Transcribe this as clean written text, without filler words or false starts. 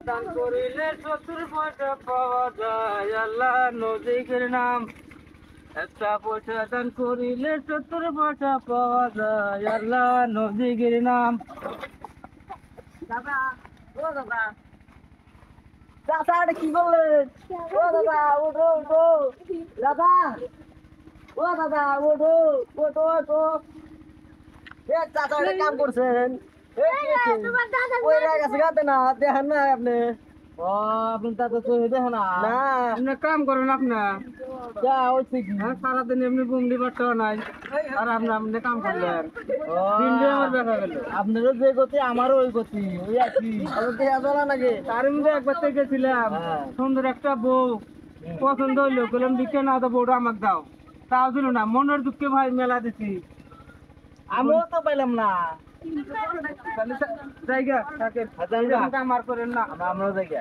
দান করিলে 70 পয়সা পাওয়া যায়, আল্লাহ নজিকের নাম। একটা পয়সা দান করিলে 70 পয়সা পাওয়া যায়, আল্লাহ নজিকের নাম। দাদা, ও দাদা, চাচা এটা কি করলেন? ও দাদা, ওঠো ওঠো। দাদা, ও দাদা, ওঠো ওঠো ওঠো। এ চাচা এটা কাম করছেন? এ কি হয়েছে? ওই গেছে গাতে না, দেখেন না আপনি? ও আপনি দাদা তো দেখেন না? না আপনি কাম করেন আপনার যা হচ্ছে কি সারাদিন এমনি বুমড়ি বাচ্চাও নাই, আর আপনি কাম করলেন। দিনটা আমার দেখা গেল। আপনারও যে গতি আমারও ওই গতি, ওই একই। দেয়া চলা নাকি? তার মধ্যে একবার থেকে গেছিলাম, সুন্দর একটা বউ পছন্দ হইলো, বললাম দিকে না তো বউটা আমাকে দাও, তাও দিল না। মনের দুঃখে ভাই মেলা দিছি, আমিও তো পাইলাম না। জায়গা থাকে কাম আর করেন না, আমরাও জায়গা।